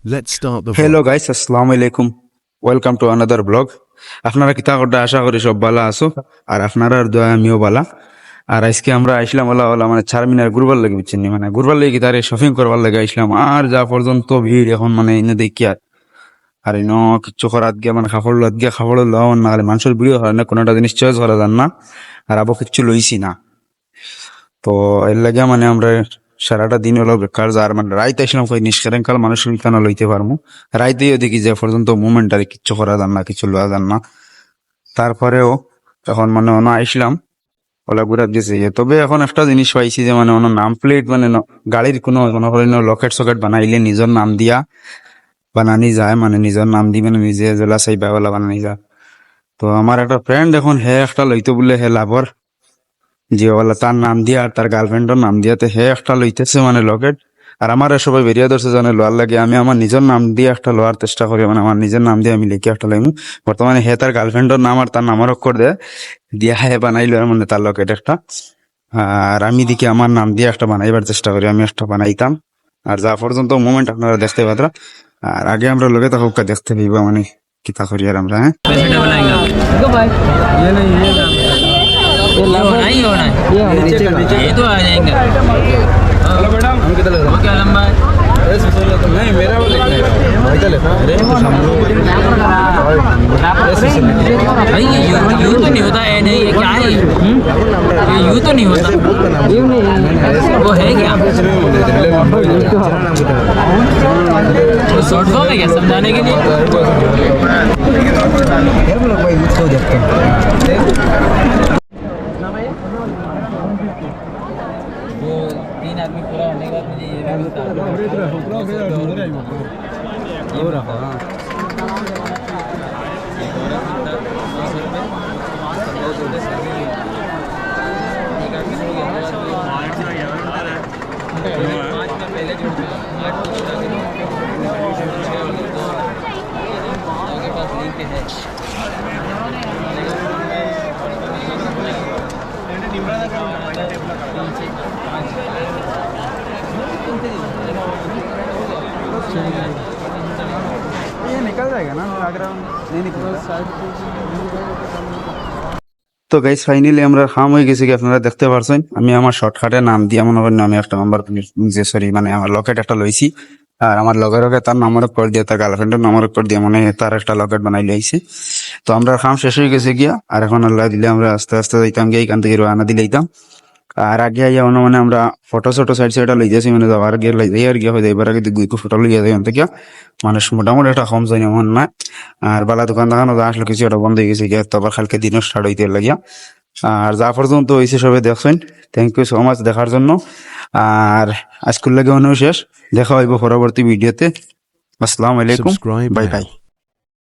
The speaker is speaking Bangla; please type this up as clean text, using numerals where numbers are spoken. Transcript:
Let's start the hello vlog. Guys, আসসালামু আলাইকুম। Welcome to another blog. আপনারা কিতা করতে আশা করি সব ভালো আছো, আর আপনারা দয়া আমিও ভালা। আর আজকে আমরা আইসলাম ওলা মানে চারমিনার ঘুরবার লাগে, বুঝছেন মানে ঘুরবার লাগে কি তারে শপিং করবার লাগে আইসলাম। আর যা পর্যন্ত ভিড় এখন মানে এনে দেখি আর ইনো কিচ্ছু করাত গিয়া মানে খাফড় লওয়া না হলে মানুষের ভিড় হয় না, কোনোটা জিনিস চয়েস করা যান না। আর আবো কিচ্ছু লইছি না, তো এর লাগে মানে আমরা সারাটা দিন হলো বেকার যার মানে রাইতে আসলাম কই নিষ্কাল মানুষ কেন লইতে পারবো। রাইতেও দেখি যে পর্যন্ত মুভমেন্ট আর কিচ্ছু করা যান না, কিছু লওয়া যান না। তারপরেও এখন মানে অন্য আইসলাম ওলা ঘুরাত গেছে। তবে এখন একটা জিনিস পাইছি যে মানে অন্য নাম প্লেট মানে গাড়ির কোনো লকেট সকেট বানাইলে নিজের নাম দিয়া বানানি যায়, মানে নিজের নাম দি মানে নিজে জেলা চাইবা ওলা বানানি যায়। তো আমার একটা ফ্রেন্ড এখন হে একটা লইতো বলে হে লাভর যে ওলা তার নাম দিয়া আর তার গার্লফ্রেন্ডের নাম দিয়াতে হে একটা লইতেছে মানে লকেট। আর আমার সবাই বেরিয়ে ধরছে জানে লোয়ার লাগে, আমি আমার নিজের নাম দিয়ে একটা লোয়ার চেষ্টা করি, মানে আমার নিজের নাম দিয়ে আমি লিখে একটা লাইমু। বর্তমানে হে তার গার্লফ্রেন্ডের নাম আর তার নামের অক্ষর দেয় দিয়া হে বানাইলো মানে তার লকেট একটা। আর আমি দেখি আমার নাম দিয়ে একটা বানাইবার চেষ্টা করি, আমি একটা বানাইতাম। আর যা পর্যন্ত মোমেন্ট আপনারা দেখতে পাত্রা, আর আগে আমরা লোকে তখন দেখতে পাইব মানে কিতা করি আর আমরা। হ্যাঁ पैसे डबल आएगा देखो भाई ये होना है ये तो आ जाएंगे। हेलो मैडम हम कितना लग रहा है क्या लंबा है नहीं मेरा वो लिखना है भाई तो लिखा अरे भाई ये यू तो नहीं होता है नहीं ये क्या है ये यू तो नहीं होता यू नहीं वो है क्या तो शॉर्ट फॉर्म है क्या समझाने के लिए वो तीन आदमी पूरा होने के बाद मुझे ये भी बता ये रखो हाँ ये निकल जाएगा ना बैकग्राउंड नहीं निकलता। তো গাইস ফাইনালি আমরা খাম হয়ে গেছি, আপনারা দেখতে পারছেন আমি আমার শর্টকাটে নাম দিয়ে মনে করেন আমি একটা নাম্বার যে সরি মানে আমার লকেট একটা লইছি। আর আমার লগের তার নাম্বার করে দিয়ে তার গার্লফ্রেন্ডের নাম্বার করে দিয়ে মানে তার একটা লকেট বানাই লাইছে। তো আমরা খাম শেষ হয়ে গেছে গিয়া, আর এখন আল্লাহ দিলে আমরা আস্তে আস্তে যাইতাম গিয়ে এখান থেকে রওনা দিলে যাইতাম। আর আগে আইয়া মানে আমরা ফটো সাইড সাইড লই যাচ্ছি মানে যাওয়ার গিয়ে লাই আর গিয়া হয়ে যায় এবার আগে দুইকো ফটো লইয়া যায় থেকে মানুষ মোটামুটি একটা কম যায় এমন না। আর বালা দোকান দেখানো যা আসলে কিছু একটা বন্ধ হয়ে গেছে গিয়া, তো আবার কালকে দিনও স্টার্ট হইতে লাগিয়া। আর যা পর্যন্ত হয়েছে সবাই দেখছেন, থ্যাংক ইউ সো মাচ দেখার জন্য। আর আজকের লাগে মনে শেষ, দেখা হইব পরবর্তী ভিডিওতে। আসসালামু আলাইকুম, Subscribe বাই now. বাই।